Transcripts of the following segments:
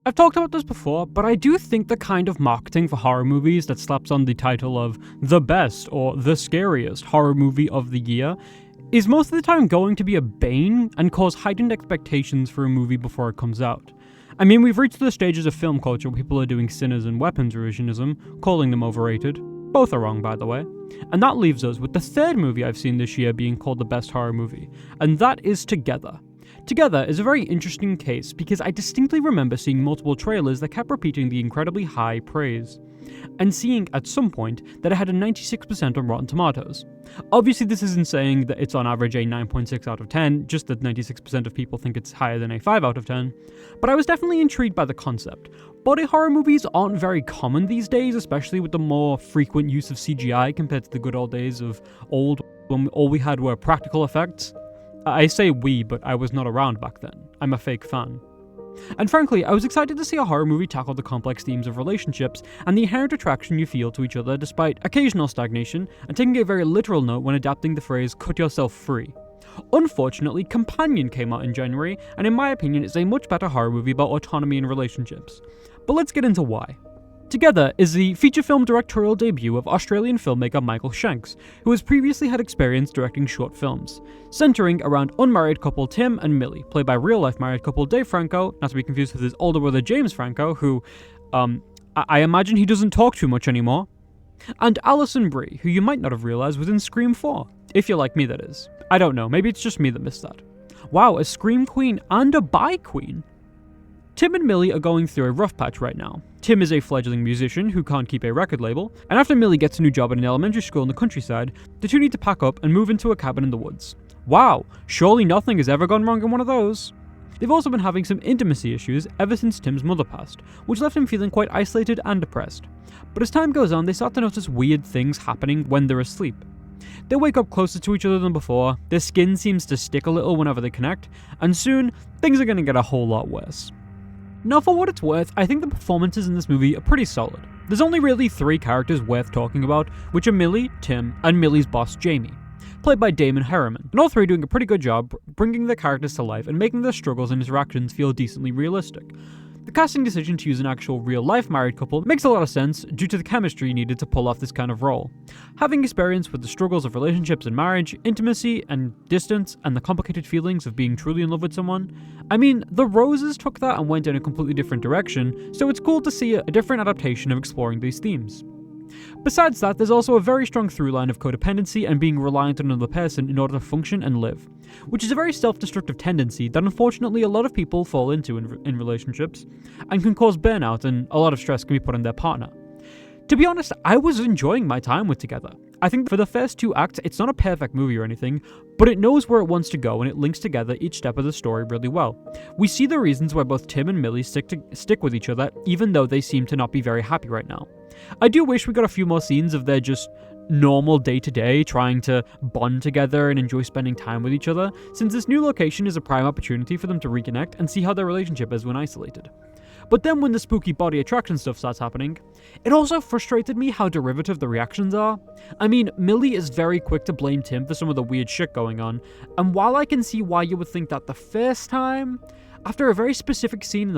I've talked about this before, but I do think the kind of marketing for horror movies that slaps on the title of the best or the scariest horror movie of the year is most of the time going to be a bane and cause heightened expectations for a movie before it comes out. I mean, we've reached the stages of film culture where people are doing Sinners and Weapons revisionism, calling them overrated. Both are wrong, by the way. And that leaves us with the third movie I've seen this year being called the best horror movie, and that is Together. Together is a very interesting case because I distinctly remember seeing multiple trailers that kept repeating the incredibly high praise, and seeing at some point that it had a 96% on Rotten Tomatoes. Obviously this isn't saying that it's on average a 9.6 out of 10, just that 96% of people think it's higher than a 5 out of 10, but I was definitely intrigued by the concept. Body horror movies aren't very common these days, especially with the more frequent use of CGI compared to the good old days of old, when all we had were practical effects. I say we, but I was not around back then. I'm a fake fan. And frankly, I was excited to see a horror movie tackle the complex themes of relationships and the inherent attraction you feel to each other despite occasional stagnation, and taking a very literal note when adapting the phrase "cut yourself free." Unfortunately, Companion came out in January, and in my opinion is a much better horror movie about autonomy and relationships. But let's get into why. Together is the feature film directorial debut of Australian filmmaker Michael Shanks, who has previously had experience directing short films, centering around unmarried couple Tim and Millie, played by real-life married couple Dave Franco, not to be confused with his older brother James Franco, who, I imagine he doesn't talk too much anymore, and Alison Brie, who you might not have realised was in Scream 4, if you're like me that is. I don't know, maybe it's just me that missed that. Wow, a Scream queen and a bi queen! Tim and Millie are going through a rough patch right now. Tim is a fledgling musician who can't keep a record label, and after Millie gets a new job at an elementary school in the countryside, the two need to pack up and move into a cabin in the woods. Wow, surely nothing has ever gone wrong in one of those. They've also been having some intimacy issues ever since Tim's mother passed, which left him feeling quite isolated and depressed. But as time goes on, they start to notice weird things happening when they're asleep. They wake up closer to each other than before, their skin seems to stick a little whenever they connect, and soon, things are going to get a whole lot worse. Now, for what it's worth, I think the performances in this movie are pretty solid. There's only really 3 characters worth talking about, which are Millie, Tim, and Millie's boss Jamie, played by Damon Herriman, and all 3 doing a pretty good job bringing their characters to life and making their struggles and interactions feel decently realistic. The casting decision to use an actual real-life married couple makes a lot of sense due to the chemistry needed to pull off this kind of role. Having experience with the struggles of relationships and marriage, intimacy and distance, and the complicated feelings of being truly in love with someone, I mean, The Roses took that and went in a completely different direction, so it's cool to see a different adaptation of exploring these themes. Besides that, there's also a very strong through line of codependency and being reliant on another person in order to function and live, which is a very self-destructive tendency that unfortunately a lot of people fall into in relationships, and can cause burnout and a lot of stress can be put on their partner. To be honest, I was enjoying my time with Together. I think for the first 2 acts, it's not a perfect movie or anything, but it knows where it wants to go and it links together each step of the story really well. We see the reasons why both Tim and Millie stick with each other, even though they seem to not be very happy right now. I do wish we got a few more scenes of their just normal day-to-day trying to bond together and enjoy spending time with each other, since this new location is a prime opportunity for them to reconnect and see how their relationship is when isolated. But then when the spooky body attraction stuff starts happening, it also frustrated me how derivative the reactions are. I mean, Millie is very quick to blame Tim for some of the weird shit going on, and while I can see why you would think that the first time, after a very specific scene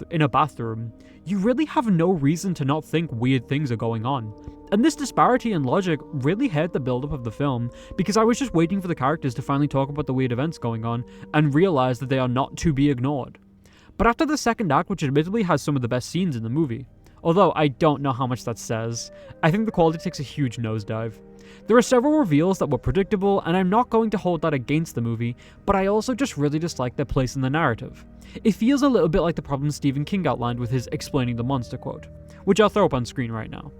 in a bathroom, you really have no reason to not think weird things are going on. And this disparity in logic really hurt the build-up of the film, because I was just waiting for the characters to finally talk about the weird events going on and realize that they are not to be ignored. But after the second act, which admittedly has some of the best scenes in the movie, although I don't know how much that says, I think the quality takes a huge nosedive. There are several reveals that were predictable, and I'm not going to hold that against the movie, but I also just really dislike their place in the narrative. It feels a little bit like the problem Stephen King outlined with his explaining the monster quote, which I'll throw up on screen right now.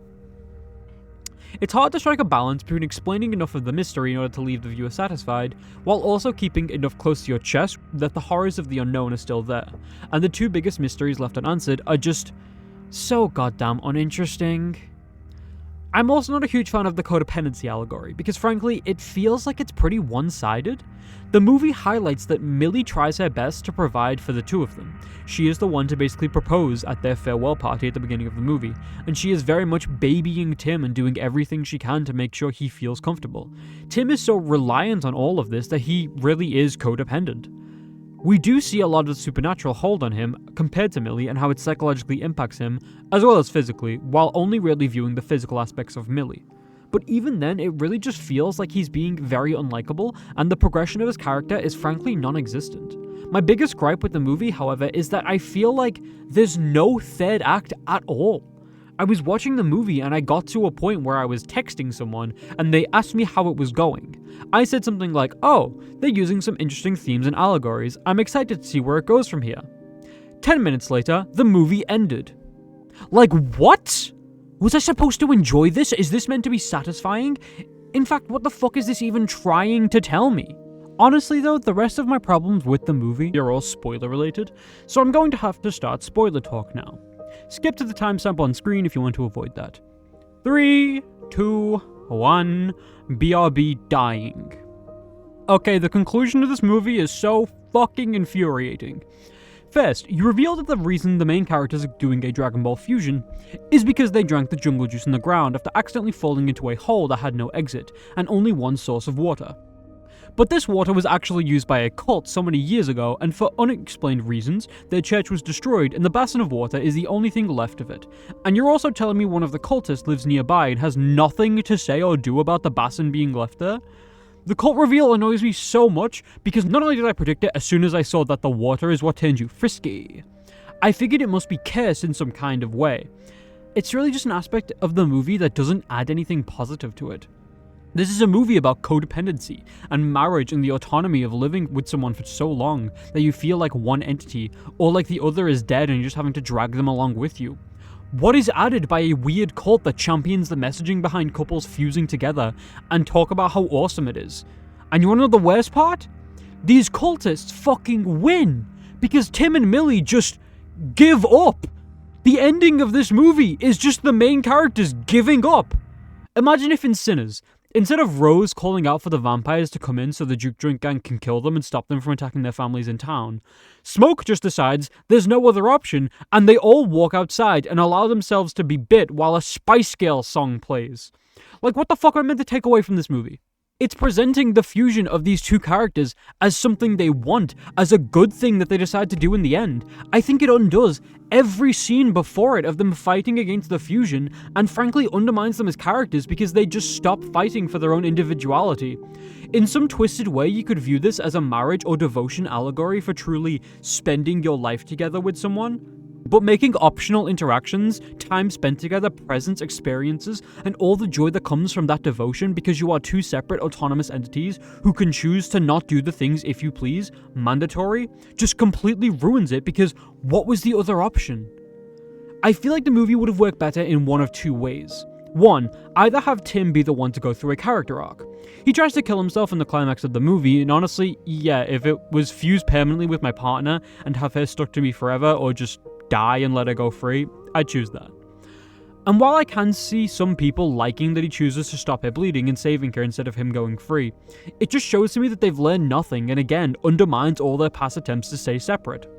It's hard to strike a balance between explaining enough of the mystery in order to leave the viewer satisfied, while also keeping enough close to your chest that the horrors of the unknown are still there, and the 2 biggest mysteries left unanswered are just so goddamn uninteresting. I'm also not a huge fan of the codependency allegory, because frankly, it feels like it's pretty one-sided. The movie highlights that Millie tries her best to provide for the 2 of them. She is the one to basically propose at their farewell party at the beginning of the movie, and she is very much babying Tim and doing everything she can to make sure he feels comfortable. Tim is so reliant on all of this that he really is codependent. We do see a lot of the supernatural hold on him compared to Millie and how it psychologically impacts him, as well as physically, while only really viewing the physical aspects of Millie. But even then, it really just feels like he's being very unlikable, and the progression of his character is frankly non-existent. My biggest gripe with the movie, however, is that I feel like there's no third act at all. I was watching the movie and I got to a point where I was texting someone and they asked me how it was going. I said something like, "Oh, they're using some interesting themes and allegories. I'm excited to see where it goes from here." 10 minutes later, the movie ended. Like, what? Was I supposed to enjoy this? Is this meant to be satisfying? In fact, what the fuck is this even trying to tell me? Honestly though, the rest of my problems with the movie are all spoiler related, so I'm going to have to start spoiler talk now. Skip to the timestamp on screen if you want to avoid that. 3, 2, 1, BRB dying. Okay, the conclusion of this movie is so fucking infuriating. First, you reveal that the reason the main characters are doing a Dragon Ball fusion is because they drank the jungle juice in the ground after accidentally falling into a hole that had no exit and only one source of water. But this water was actually used by a cult so many years ago, and for unexplained reasons, their church was destroyed and the basin of water is the only thing left of it. And you're also telling me one of the cultists lives nearby and has nothing to say or do about the basin being left there? The cult reveal annoys me so much because not only did I predict it as soon as I saw that the water is what turns you frisky, I figured it must be cursed in some kind of way. It's really just an aspect of the movie that doesn't add anything positive to it. This is a movie about codependency and marriage and the autonomy of living with someone for so long that you feel like one entity, or like the other is dead and you're just having to drag them along with you. What is added by a weird cult that champions the messaging behind couples fusing together and talk about how awesome it is? And you wanna know the worst part? These cultists fucking win, because Tim and Millie just give up. The ending of this movie is just the main characters giving up. Imagine if in Sinners, instead of Rose calling out for the vampires to come in so the Juke Drink Gang can kill them and stop them from attacking their families in town, Smoke just decides there's no other option and they all walk outside and allow themselves to be bit while a Spice Girls song plays. Like, what the fuck am I meant to take away from this movie? It's presenting the fusion of these two characters as something they want, as a good thing that they decide to do in the end. I think it undoes every scene before it of them fighting against the fusion, and frankly undermines them as characters because they just stop fighting for their own individuality. In some twisted way, you could view this as a marriage or devotion allegory for truly spending your life together with someone. But making optional interactions, time spent together, presents, experiences, and all the joy that comes from that devotion because you are two separate autonomous entities who can choose to not do the things if you please, mandatory, just completely ruins it because what was the other option? I feel like the movie would have worked better in one of two ways. One, either have Tim be the one to go through a character arc. He tries to kill himself in the climax of the movie, and honestly, yeah, if it was fused permanently with my partner and have her stuck to me forever, or just die and let her go free, I'd choose that. And while I can see some people liking that he chooses to stop her bleeding and saving her instead of him going free, it just shows to me that they've learned nothing and again undermines all their past attempts to stay separate.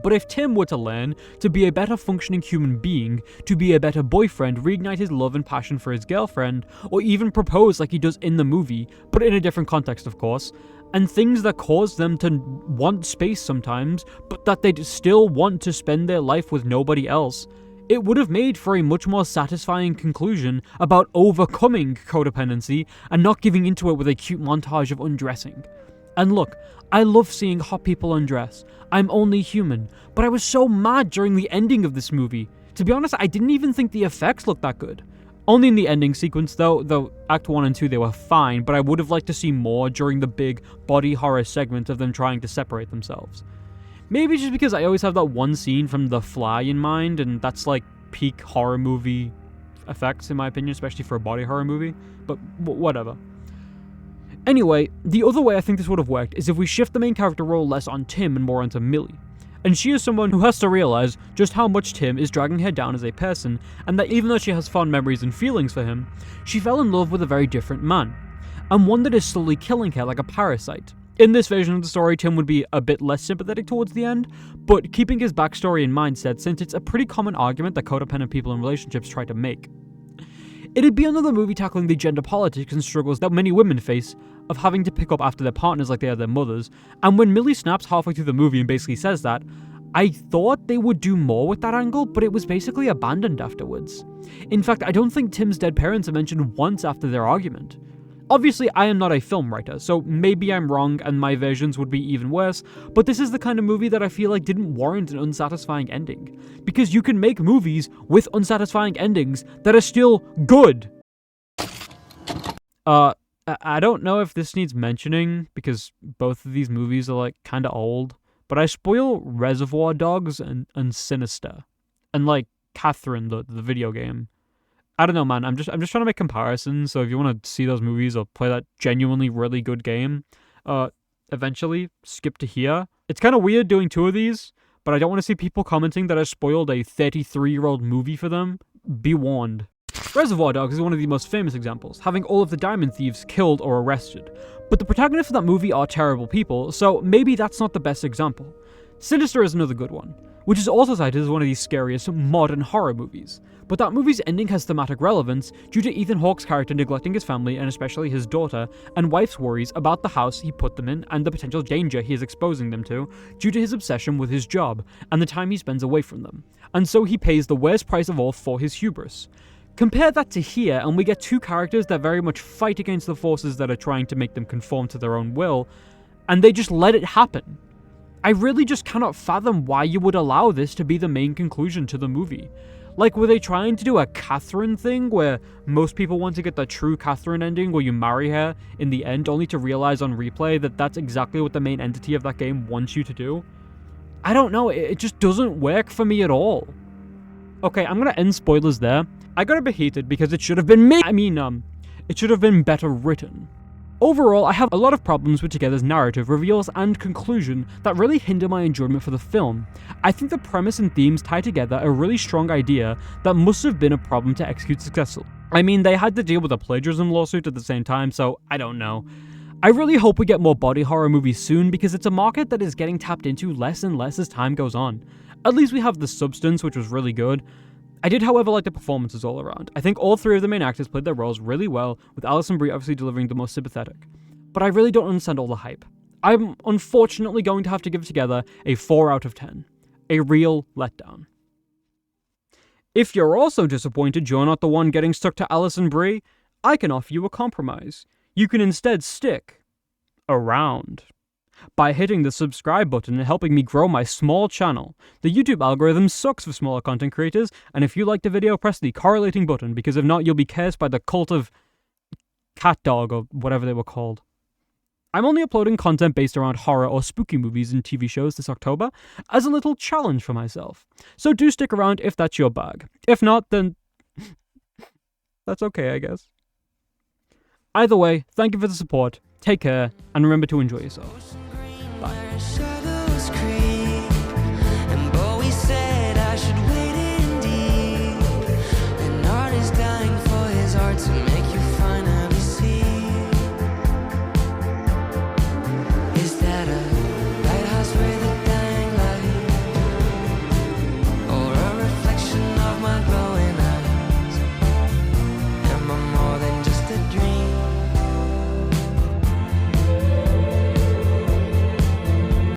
But if Tim were to learn to be a better functioning human being, to be a better boyfriend, reignite his love and passion for his girlfriend, or even propose like he does in the movie, but in a different context of course, and things that cause them to want space sometimes, but that they'd still want to spend their life with nobody else, it would have made for a much more satisfying conclusion about overcoming codependency and not giving into it with a cute montage of undressing. And look, I love seeing hot people undress. I'm only human, but I was so mad during the ending of this movie. To be honest, I didn't even think the effects looked that good. Only in the ending sequence though Act 1 and 2 they were fine, but I would have liked to see more during the big body horror segment of them trying to separate themselves. Maybe just because I always have that one scene from The Fly in mind, and that's like peak horror movie effects in my opinion, especially for a body horror movie, but whatever. Anyway, the other way I think this would have worked is if we shift the main character role less on Tim and more onto Millie. And she is someone who has to realize just how much Tim is dragging her down as a person, and that even though she has fond memories and feelings for him, she fell in love with a very different man, and one that is slowly killing her like a parasite. In this version of the story, Tim would be a bit less sympathetic towards the end, but keeping his backstory in mindset since it's a pretty common argument that codependent people in relationships try to make. It'd be another movie tackling the gender politics and struggles that many women face, of having to pick up after their partners like they are their mothers, and when Millie snaps halfway through the movie and basically says that, I thought they would do more with that angle, but it was basically abandoned afterwards. In fact, I don't think Tim's dead parents are mentioned once after their argument. Obviously, I am not a film writer, so maybe I'm wrong and my versions would be even worse, but this is the kind of movie that I feel like didn't warrant an unsatisfying ending. Because you can make movies with unsatisfying endings that are still good. I don't know if this needs mentioning, because both of these movies are like kinda old, but I spoil Reservoir Dogs and Sinister. And like Catherine, the video game. I don't know, man. I'm just trying to make comparisons. So if you want to see those movies or play that genuinely really good game, eventually skip to here. It's kind of weird doing two of these, but I don't want to see people commenting that I spoiled a 33-year-old movie for them. Be warned. Reservoir Dogs is one of the most famous examples, having all of the diamond thieves killed or arrested. But the protagonists of that movie are terrible people, so maybe that's not the best example. Sinister is another good one, which is also cited as one of the scariest modern horror movies. But that movie's ending has thematic relevance due to Ethan Hawke's character neglecting his family and especially his daughter, and wife's worries about the house he put them in and the potential danger he is exposing them to due to his obsession with his job and the time he spends away from them. And so he pays the worst price of all for his hubris. Compare that to here, and we get two characters that very much fight against the forces that are trying to make them conform to their own will, and they just let it happen. I really just cannot fathom why you would allow this to be the main conclusion to the movie. Like, were they trying to do a Catherine thing, where most people want to get the true Catherine ending where you marry her in the end, only to realize on replay that that's exactly what the main entity of that game wants you to do? I don't know, it just doesn't work for me at all. Okay, I'm gonna end spoilers there. I got a bit heated because it should have been it should have been better written. Overall, I have a lot of problems with Together's narrative, reveals, and conclusion that really hinder my enjoyment for the film. I think the premise and themes tie together a really strong idea that must have been a problem to execute successfully. I mean, they had to deal with a plagiarism lawsuit at the same time, so I don't know. I really hope we get more body horror movies soon because it's a market that is getting tapped into less and less as time goes on. At least we have The Substance, which was really good. I did, however, like the performances all around. I think all three of the main actors played their roles really well, with Alison Brie obviously delivering the most sympathetic. But I really don't understand all the hype. I'm unfortunately going to have to give Together a 4 out of 10. A real letdown. If you're also disappointed you're not the one getting stuck to Alison Brie, I can offer you a compromise. You can instead stick around. By hitting the subscribe button and helping me grow my small channel. The YouTube algorithm sucks for smaller content creators, and if you liked the video, press the correlating button, because if not, you'll be cursed by the cult of Cat Dog, or whatever they were called. I'm only uploading content based around horror or spooky movies and TV shows this October, as a little challenge for myself. So do stick around if that's your bag. If not, then that's okay, I guess. Either way, thank you for the support, take care, and remember to enjoy yourself. Bye.